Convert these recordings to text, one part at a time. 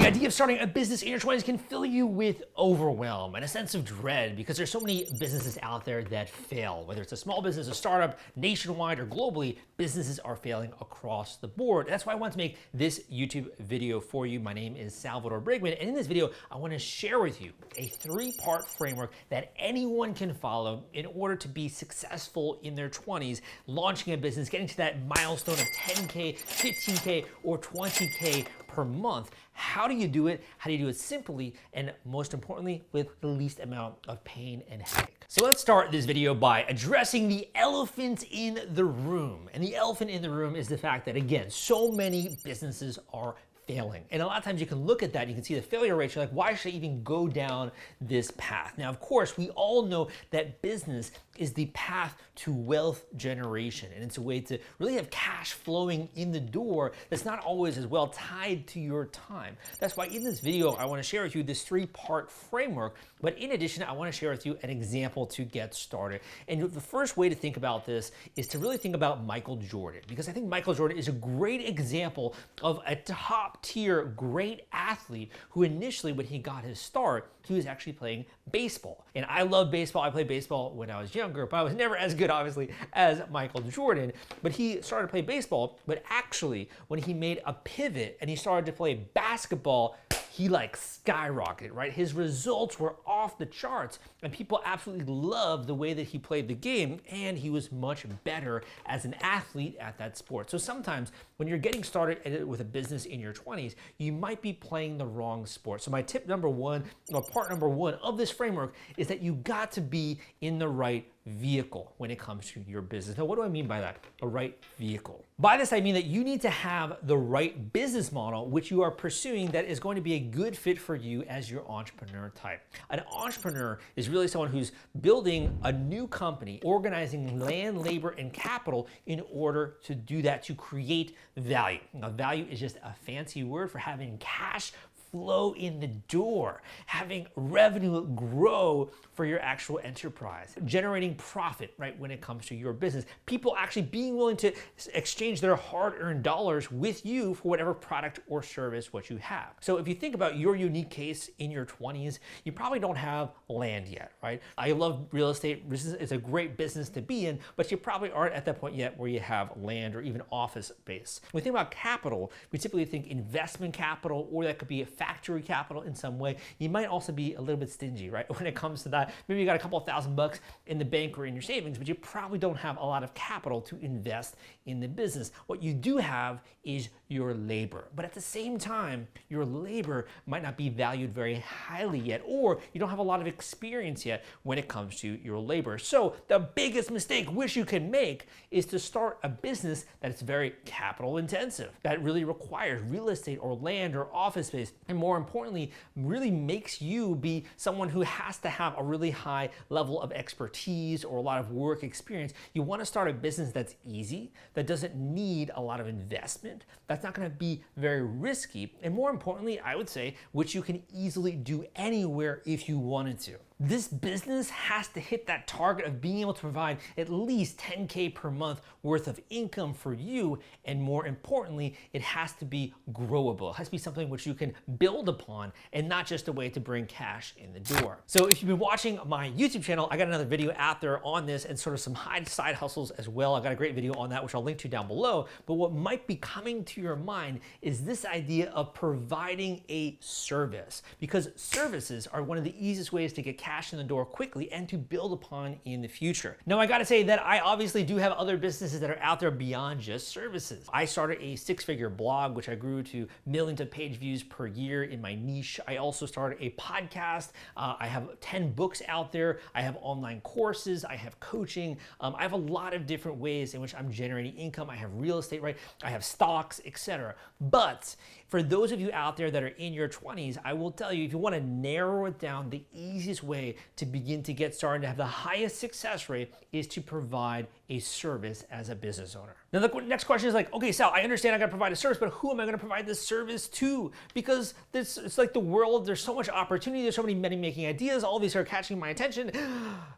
idea of starting a business in your 20s can fill you with overwhelm and a sense of dread because there's so many businesses out there that fail. Whether it's a small business, a startup, nationwide or globally, businesses are failing across the board. That's why I want to make this YouTube video for you. My name is Salvador Brigman, and in this video, I want to share with you a 3-part framework that anyone can follow in order to be successful in their 20s, launching a business, getting to that milestone of 10K, 15K, or 20K per month. How do you do it? How do you do it simply and most importantly with the least amount of pain and headache? So let's start this video by addressing the elephant in the room. And the elephant in the room is the fact that, again, so many businesses are failing. And a lot of times you can look at that, you can see the failure rate, you're like, why should I even go down this path? Now, of course, we all know that business is the path to wealth generation. And it's a way to really have cash flowing in the door that's not always as well tied to your time. That's why in this video, I want to share with you this 3-part framework. But in addition, I want to share with you an example to get started. And the first way to think about this is to really think about Michael Jordan, because I think Michael Jordan is a great example of a top-tier great athlete who initially, when he got his start, he was actually playing baseball. And I love baseball. I played baseball when I was younger, but I was never as good, obviously, as Michael Jordan. But he started to play baseball, but actually, when he made a pivot and he started to play basketball, he skyrocketed, right? His results were off the charts and people absolutely loved the way that he played the game, and he was much better as an athlete at that sport. So sometimes when you're getting started with a business in your 20s, you might be playing the wrong sport. So my tip number one, or part number one of this framework is that you got to be in the right vehicle when it comes to your business. Now, what do I mean by that? A right vehicle. By this, I mean that you need to have the right business model which you are pursuing that is going to be a good fit for you as your entrepreneur type. An entrepreneur is really someone who's building a new company, organizing land, labor, and capital in order to do that, to create value. Now, value is just a fancy word for having cash flow in the door, having revenue grow for your actual enterprise, generating profit, right, when it comes to your business. People actually being willing to exchange their hard-earned dollars with you for whatever product or service what you have. So if you think about your unique case in your 20s, you probably don't have land yet, right? I love real estate. It's a great business to be in, but you probably aren't at that point yet where you have land or even office space. When we think about capital, we typically think investment capital, or that could be a factory capital in some way. You might also be a little bit stingy, right? When it comes to that, maybe you got a couple of $1,000 in the bank or in your savings, but you probably don't have a lot of capital to invest in the business. What you do have is your labor. But at the same time, your labor might not be valued very highly yet, or you don't have a lot of experience yet when it comes to your labor. So the biggest mistake which you can make is to start a business that is very capital intensive, that really requires real estate or land or office space, and more importantly, really makes you be someone who has to have a really high level of expertise or a lot of work experience. You want to start a business that's easy, that doesn't need a lot of investment, that's not going to be very risky, and more importantly, I would say, which you can easily do anywhere if you wanted to. This business has to hit that target of being able to provide at least 10K per month worth of income for you, and more importantly, it has to be growable. It has to be something which you can build upon and not just a way to bring cash in the door. So if you've been watching my YouTube channel, I got another video out there on this and sort of some side hustles as well. I got a great video on that, which I'll link to down below. But what might be coming to your mind is this idea of providing a service, because services are one of the easiest ways to get cash in the door quickly and to build upon in the future. Now, I gotta say that I obviously do have other businesses that are out there beyond just services. I started a 6-figure blog, which I grew to millions of page views per year in my niche. I also started a podcast. I have 10 books out there. I have online courses. I have coaching. I have a lot of different ways in which I'm generating income. I have real estate, right? I have stocks, etc. But for those of you out there that are in your 20s, I will tell you, if you want to narrow it down, the easiest way to begin to get started to have the highest success rate is to provide a service as a business owner. Now, the next question is like, okay, Sal, I understand I got to provide a service, but who am I going to provide this service to? Because it's like the world, there's so much opportunity, there's so many money-making ideas, all these are catching my attention.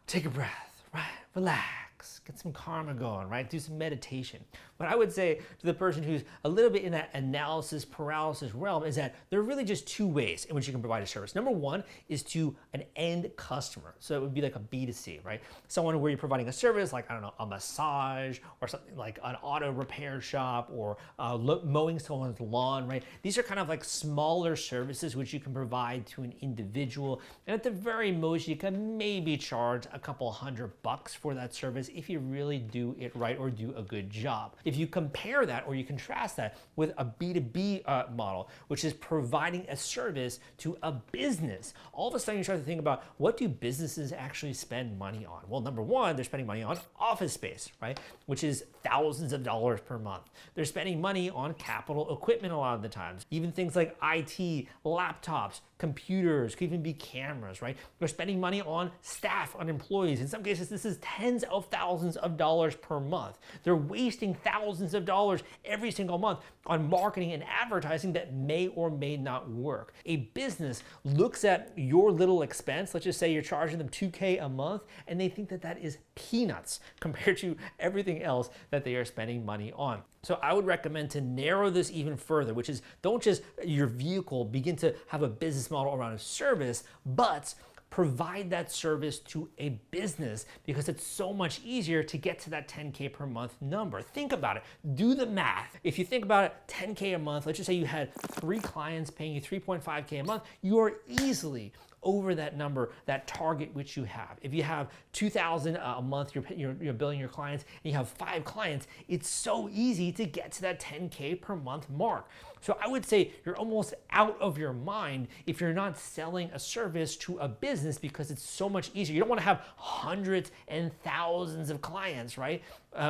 Take a breath, right? Relax. get some karma going, right? Do some meditation. What I would say to the person who's a little bit in that analysis paralysis realm is that there are really just two ways in which you can provide a service. Number one is to an end customer. So it would be like a B2C, right? Someone where you're providing a service like, I don't know, a massage or something like an auto repair shop or mowing someone's lawn, right? These are kind of like smaller services which you can provide to an individual. And at the very most, you can maybe charge a couple $100 for that service if you really do it right or do a good job. If you compare that or you contrast that with a B2B model, which is providing a service to a business, all of a sudden you start to think about, what do businesses actually spend money on? Well, number one, they're spending money on office space, right? Which is thousands of dollars per month. They're spending money on capital equipment a lot of the times. Even things like IT, laptops, computers, could even be cameras, right? They're spending money on staff, on employees. In some cases, this is tens of thousands of dollars per month. They're wasting thousands of dollars every single month on marketing and advertising that may or may not work. A business looks at your little expense, let's just say you're charging them $2K a month, and they think that that is peanuts compared to everything else that they are spending money on. So I would recommend to narrow this even further, which is don't just your vehicle begin to have a business model around a service, but provide that service to a business, because it's so much easier to get to that 10K per month number. Think about it. Do the math. If you think about it, 10K a month, let's just say you had 3 clients paying you 3.5K a month, you are easily over that number, that target which you have. If you have 2,000 a month, you're billing your clients, and you have 5 clients, it's so easy to get to that 10K per month mark. So I would say you're almost out of your mind if you're not selling a service to a business, because it's so much easier. You don't want to have hundreds and thousands of clients, right?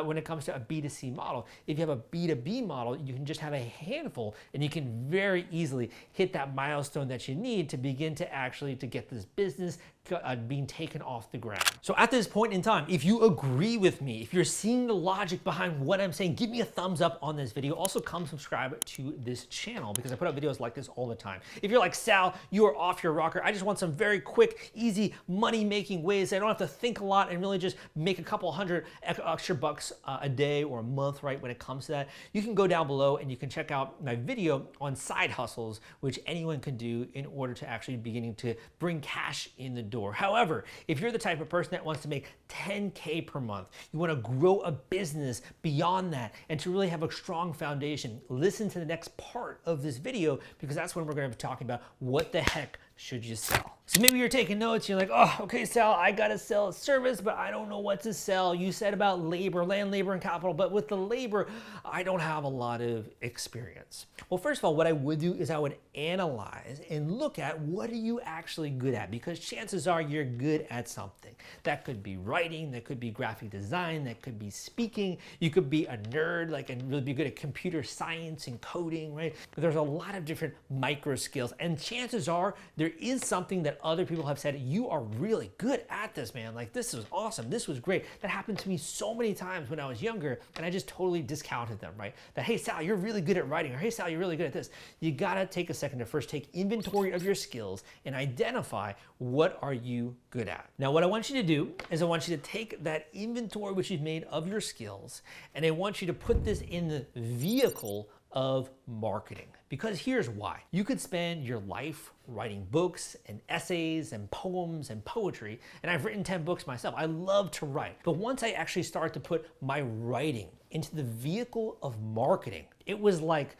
When it comes to a B2C model. If you have a B2B model, you can just have a handful, and you can very easily hit that milestone that you need to begin to actually to get this business being taken off the ground. So at this point in time, if you agree with me, if you're seeing the logic behind what I'm saying, give me a thumbs up on this video. Also come subscribe to this channel, because I put out videos like this all the time. If you're like, Sal, you are off your rocker, I just want some very quick, easy money-making ways. I don't have to think a lot and really just make a couple hundred extra bucks a day or a month, right, when it comes to that. You can go down below and you can check out my video on side hustles, which anyone can do in order to actually beginning to bring cash in the door. However, if you're the type of person that wants to make 10K per month, you want to grow a business beyond that and to really have a strong foundation, listen to the next part of this video, because that's when we're going to be talking about what the heck should you sell. So maybe you're taking notes, you're like, oh, okay, Sal, I gotta sell a service, but I don't know what to sell. You said about labor, land, labor, and capital, but with the labor, I don't have a lot of experience. Well, first of all, what I would do is I would analyze and look at what are you actually good at, because chances are you're good at something. That could be writing, that could be graphic design, that could be speaking. You could be a nerd, like, and really be good at computer science and coding, right? But there's a lot of different micro skills, and chances are there is something that other people have said, you are really good at this, man. Like, this is awesome. This was great. That happened to me so many times when I was younger, and I just totally discounted them, right? That, hey, Sal, you're really good at writing, or hey, Sal, you're really good at this. You gotta take a second to first take inventory of your skills and identify what are you good at. Now, what I want you to do is I want you to take that inventory which you've made of your skills, and I want you to put this in the vehicle of marketing. Because here's why. You could spend your life writing books and essays and poems and poetry, and I've written 10 books myself. I love to write. But once I actually started to put my writing into the vehicle of marketing, it was like,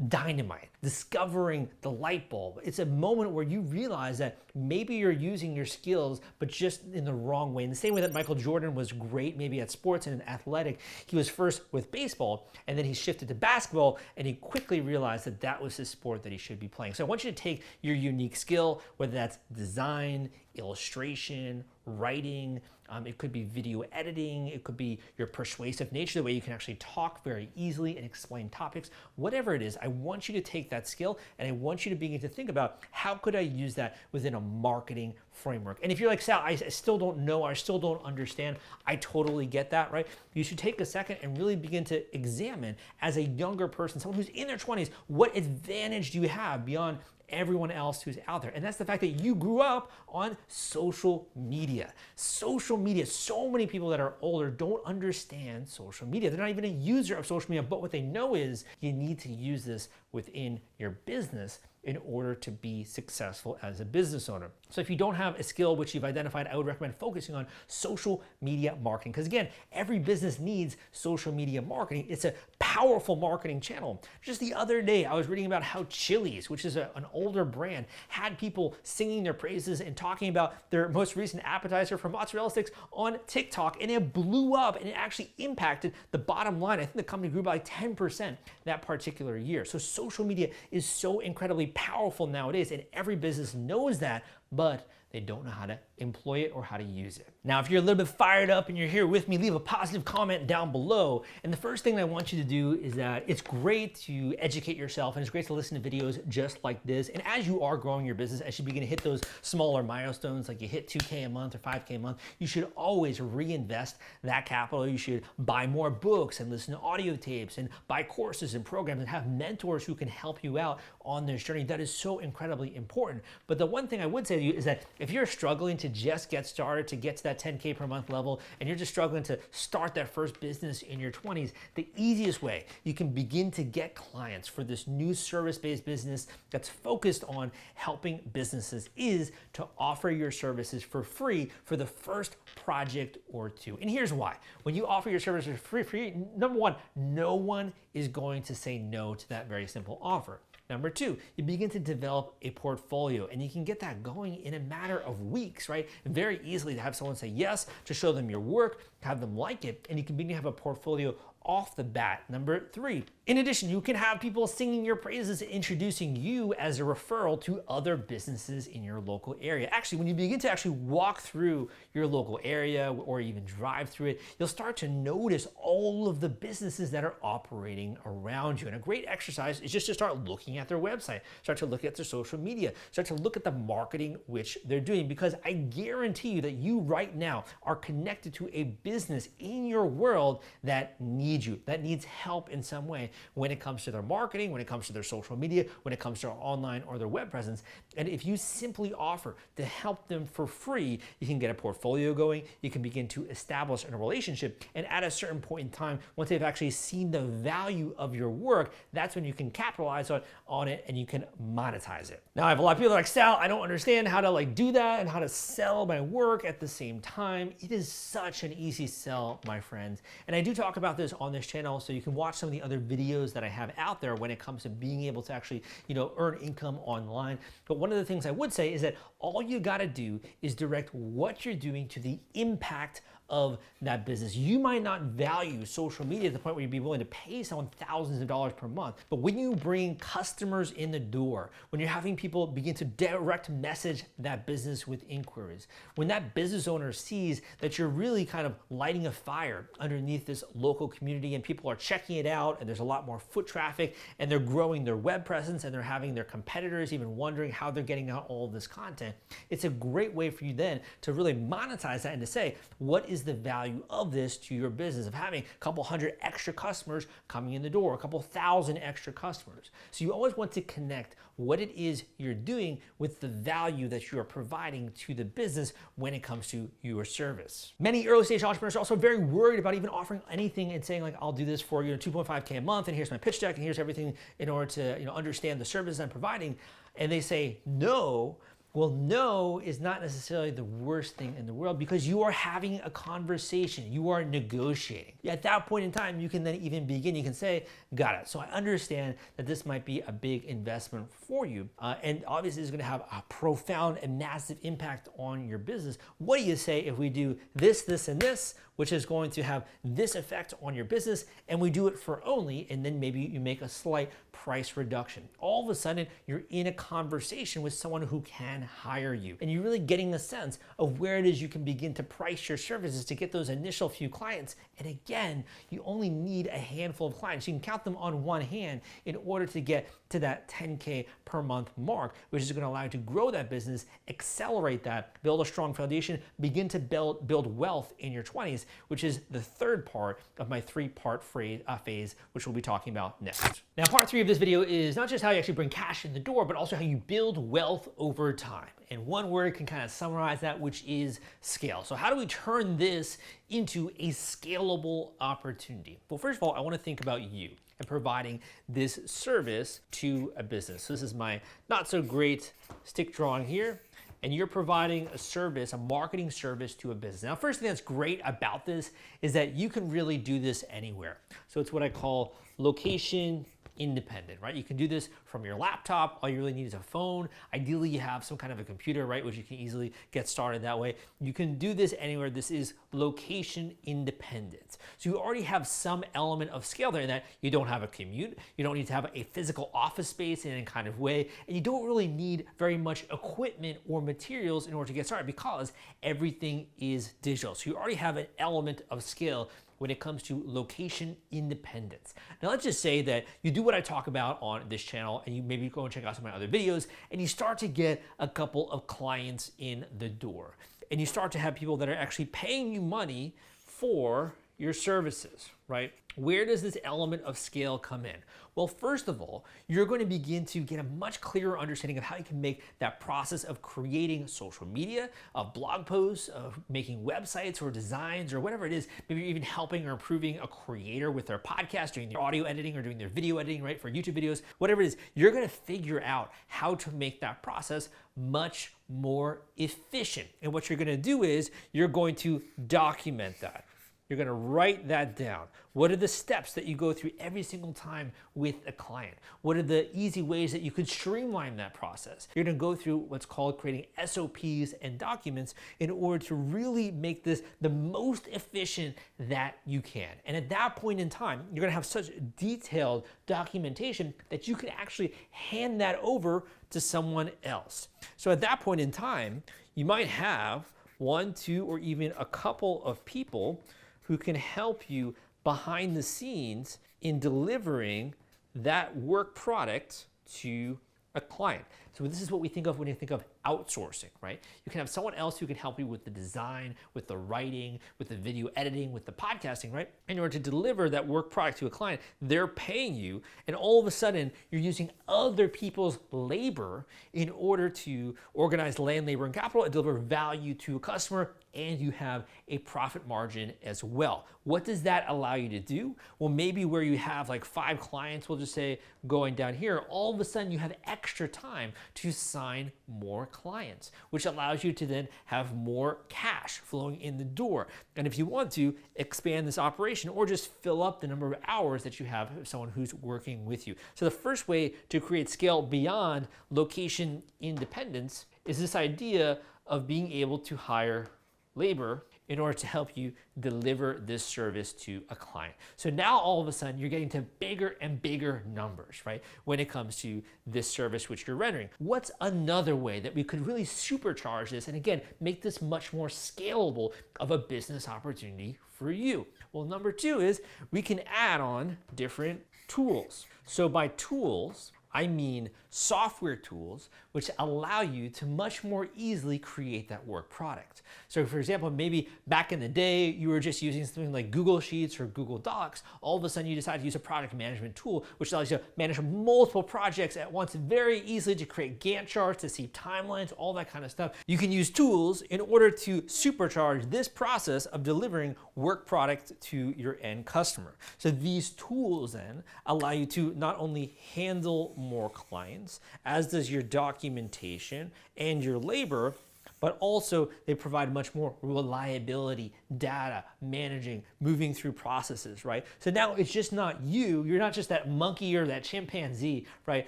dynamite, discovering the light bulb. It's a moment where you realize that maybe you're using your skills, but just in the wrong way. In the same way that Michael Jordan was great maybe at sports and in athletic, he was first with baseball, and then he shifted to basketball, and he quickly realized that that was his sport that he should be playing. So I want you to take your unique skill, whether that's design, illustration, writing, it could be video editing, it could be your persuasive nature, the way you can actually talk very easily and explain topics. Whatever it is, I want you to take that skill and I want you to begin to think about, how could I use that within a marketing framework? And if you're like, Sal, I still don't know, I still don't understand, I totally get that, right? You should take a second and really begin to examine, as a younger person, someone who's in their 20s, what advantage do you have beyond everyone else who's out there. And that's the fact that you grew up on social media. Social media, so many people that are older don't understand social media. They're not even a user of social media, but what they know is you need to use this within your business in order to be successful as a business owner. So if you don't have a skill which you've identified, I would recommend focusing on social media marketing. Because again, every business needs social media marketing. It's a powerful marketing channel. Just the other day, I was reading about how Chili's, which is an older brand, had people singing their praises and talking about their most recent appetizer for mozzarella sticks on TikTok, and it blew up and it actually impacted the bottom line. I think the company grew by 10% that particular year. So social media is so incredibly powerful nowadays, and every business knows that, but they don't know how to employ it or how to use it. Now, if you're a little bit fired up and you're here with me, leave a positive comment down below. And the first thing I want you to do is that it's great to educate yourself, and it's great to listen to videos just like this. And as you are growing your business, as you begin to hit those smaller milestones, like you hit 2K a month or 5K a month, you should always reinvest that capital. You should buy more books and listen to audio tapes and buy courses and programs and have mentors who can help you out on this journey. That is so incredibly important. But the one thing I would say to you is that if you're struggling to just get started, to get to that 10K per month level, and you're just struggling to start that first business in your 20s, the easiest way you can begin to get clients for this new service-based business that's focused on helping businesses is to offer your services for free for the first project or two. And here's why. When you offer your services for free, number one, no one is going to say no to that very simple offer. Number two, you begin to develop a portfolio, and you can get that going in a matter of weeks, right? Very easily to have someone say yes, to show them your work, have them like it, and you can begin to have a portfolio off the bat. Number three, in addition, you can have people singing your praises, introducing you as a referral to other businesses in your local area. Actually, when you begin to actually walk through your local area or even drive through it, you'll start to notice all of the businesses that are operating around you. And a great exercise is just to start looking at their website, start to look at their social media, start to look at the marketing which they're doing, because I guarantee you that you right now are connected to a business in your world that needs you, that needs help in some way when it comes to their marketing, when it comes to their social media, when it comes to their online or their web presence. And if you simply offer to help them for free, you can get a portfolio going, you can begin to establish a relationship, and at a certain point in time, once they've actually seen the value of your work, that's when you can capitalize on it and you can monetize it. Now, I have a lot of people that are like, Sal, I don't understand how to do that and how to sell my work at the same time. It is such an easy sell, my friends. And I do talk about this on this channel, so you can watch some of the other videos that I have out there when it comes to being able to actually, earn income online. But one of the things I would say is that all you got to do is direct what you're doing to the impact of that business. You might not value social media to the point where you'd be willing to pay someone thousands of dollars per month, but when you bring customers in the door, when you're having people begin to direct message that business with inquiries, when that business owner sees that you're really kind of lighting a fire underneath this local community and people are checking it out and there's a lot more foot traffic and they're growing their web presence and they're having their competitors even wondering how they're getting out all of this content, it's a great way for you then to really monetize that and to say, what is the value of this to your business, of having a couple hundred extra customers coming in the door, a couple thousand extra customers. So you always want to connect what it is you're doing with the value that you are providing to the business when it comes to your service. Many early stage entrepreneurs are also very worried about even offering anything and saying like, I'll do this for 2.5K a month and here's my pitch deck and here's everything in order to understand the services I'm providing. And they say no. Well, no is not necessarily the worst thing in the world, because you are having a conversation, you are negotiating. At that point in time, you can then even begin, you can say, got it. So I understand that this might be a big investment for you. And obviously it's gonna have a profound and massive impact on your business. What do you say if we do this, this, and this, which is going to have this effect on your business, and we do it for only, and then maybe you make a slight price reduction. All of a sudden, you're in a conversation with someone who can hire you, and you're really getting the sense of where it is you can begin to price your services to get those initial few clients. And again, you only need a handful of clients. You can count them on one hand in order to get to that 10K per month mark, which is going to allow you to grow that business, accelerate that, build a strong foundation, begin to build wealth in your 20s, which is the third part of my three-part phase, which we'll be talking about next. Now, part 3 of this video is not just how you actually bring cash in the door, but also how you build wealth over time. And one word can kind of summarize that, which is scale. So how do we turn this into a scalable opportunity? Well, first of all, I want to think about you and providing this service to a business. So this is my not so great stick drawing here, and you're providing a service, a marketing service to a business. Now, first thing that's great about this is that you can really do this anywhere. So it's what I call location independent, right? You can do this from your laptop. All you really need is a phone. Ideally, you have some kind of a computer, right, which you can easily get started that way. You can do this anywhere. This is location independent. So you already have some element of scale there in that you don't have a commute. You don't need to have a physical office space in any kind of way. And you don't really need very much equipment or materials in order to get started because everything is digital. So you already have an element of scale when it comes to location independence. Now let's just say that you do what I talk about on this channel and you maybe go and check out some of my other videos and you start to get a couple of clients in the door. And you start to have people that are actually paying you money for your services, right? Where does this element of scale come in? Well, first of all, you're going to begin to get a much clearer understanding of how you can make that process of creating social media, of blog posts, of making websites or designs or whatever it is, maybe you're even helping or improving a creator with their podcast, doing their audio editing or doing their video editing, right, for YouTube videos, whatever it is, you're going to figure out how to make that process much more efficient. And what you're going to do is you're going to document that. You're going to write that down. What are the steps that you go through every single time with a client? What are the easy ways that you could streamline that process? You're going to go through what's called creating SOPs and documents in order to really make this the most efficient that you can. And at that point in time, you're going to have such detailed documentation that you can actually hand that over to someone else. So at that point in time, you might have 1, 2, or even a couple of people who can help you behind the scenes in delivering that work product to a client. So this is what we think of when you think of outsourcing, right? You can have someone else who can help you with the design, with the writing, with the video editing, with the podcasting, right? In order to deliver that work product to a client, they're paying you, and all of a sudden you're using other people's labor in order to organize land, labor, and capital and deliver value to a customer, and you have a profit margin as well. What does that allow you to do? Well, maybe where you have like 5 clients, we'll just say going down here, all of a sudden you have extra time to sign more clients, which allows you to then have more cash flowing in the door. And if you want to expand this operation or just fill up the number of hours that you have of someone who's working with you. So the first way to create scale beyond location independence is this idea of being able to hire labor in order to help you deliver this service to a client. So now all of a sudden you're getting to bigger and bigger numbers, right? When it comes to this service which you're rendering. What's another way that we could really supercharge this and again, make this much more scalable of a business opportunity for you? Well, number 2 is we can add on different tools. So by tools, I mean software tools which allow you to much more easily create that work product. So for example, maybe back in the day, you were just using something like Google Sheets or Google Docs. All of a sudden you decide to use a project management tool, which allows you to manage multiple projects at once very easily, to create Gantt charts, to see timelines, all that kind of stuff. You can use tools in order to supercharge this process of delivering work product to your end customer. So these tools then allow you to not only handle more clients, as does your documentation and your labor, but also they provide much more reliability, data, managing, moving through processes, right? So now it's just not you, you're not just that monkey or that chimpanzee, right,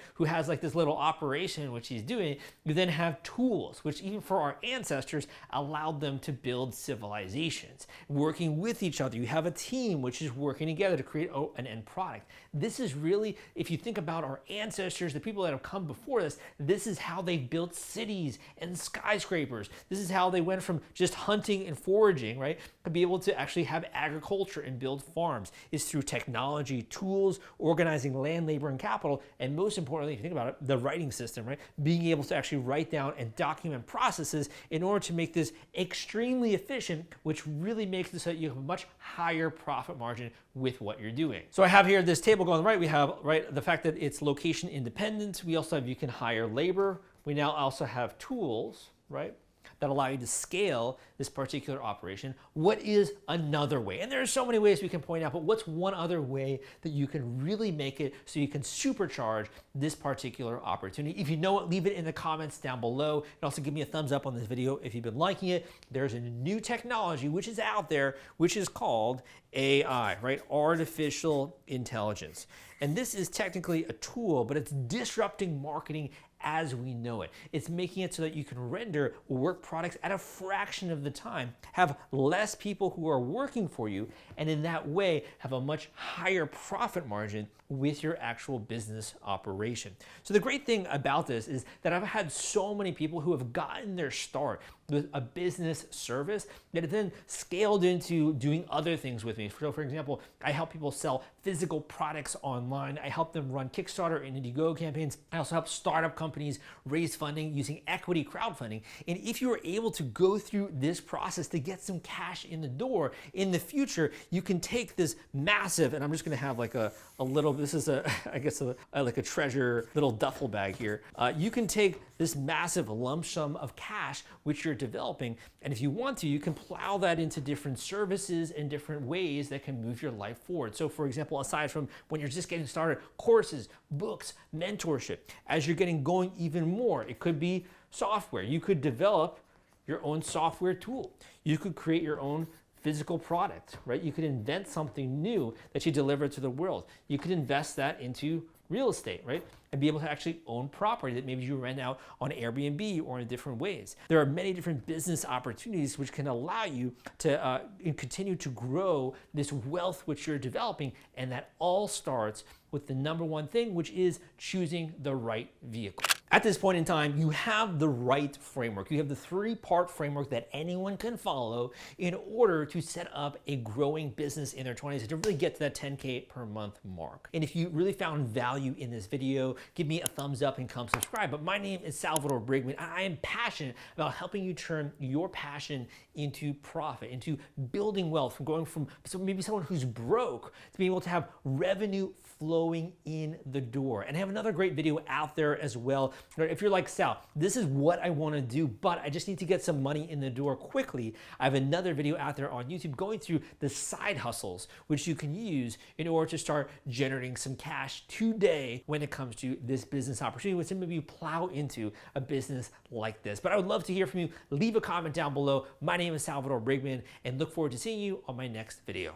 who has like this little operation which he's doing. You then have tools, which even for our ancestors allowed them to build civilizations, working with each other. You have a team which is working together to create an end product. This is really, if you think about our ancestors, the people that have come before us, this is how they built cities and skyscrapers farmers. This is how they went from just hunting and foraging, right, to be able to actually have agriculture and build farms. Is through technology, tools, organizing land, labor, and capital, and most importantly, if you think about it, the writing system, right? Being able to actually write down and document processes in order to make this extremely efficient, which really makes it so that you have a much higher profit margin with what you're doing. So I have here this table going right. We have, right, the fact that it's location independent. We also have, you can hire labor. We now also have tools, right, that allow you to scale this particular operation. What is another way? And there are so many ways we can point out, but what's one other way that you can really make it so you can supercharge this particular opportunity? If you know it, leave it in the comments down below. And also give me a thumbs up on this video if you've been liking it. There's a new technology which is out there, which is called AI, right? Artificial intelligence. And this is technically a tool, but it's disrupting marketing as we know it. It's making it so that you can render work products at a fraction of the time, have less people who are working for you, and in that way have a much higher profit margin with your actual business operation. So the great thing about this is that I've had so many people who have gotten their start with a business service that have then scaled into doing other things with me. So for example, I help people sell physical products online. I help them run Kickstarter and Indiegogo campaigns. I also help startup companies raise funding using equity crowdfunding. And if you are able to go through this process to get some cash in the door, in the future, you can take this massive, and I'm just gonna have like a little, this is I guess like a treasure little duffel bag here. You can take this massive lump sum of cash which you're developing, and if you want to, you can plow that into different services and different ways that can move your life forward. So for example, aside from when you're just getting started, courses, books, mentorship, as you're getting going even more, it could be software. You could develop your own software tool. You could create your own physical product, right? You could invent something new that you deliver to the world. You could invest that into real estate, right? And be able to actually own property that maybe you rent out on Airbnb or in different ways. There are many different business opportunities which can allow you to continue to grow this wealth which you're developing, and that all starts with the number one thing, which is choosing the right vehicle. At this point in time, you have the right framework. You have the three-part framework that anyone can follow in order to set up a growing business in their 20s to really get to that 10K per month mark. And if you really found value in this video, give me a thumbs up and come subscribe. But my name is Salvador Brigman, and I am passionate about helping you turn your passion into profit, into building wealth, from going from maybe someone who's broke to being able to have revenue flowing in the door. And I have another great video out there as well. If you're like, Sal, this is what I want to do, but I just need to get some money in the door quickly, I have another video out there on YouTube going through the side hustles which you can use in order to start generating some cash today when it comes to this business opportunity, which maybe you plow into a business like this. But I would love to hear from you. Leave a comment down below. My name is Salvador Brigman, and look forward to seeing you on my next video.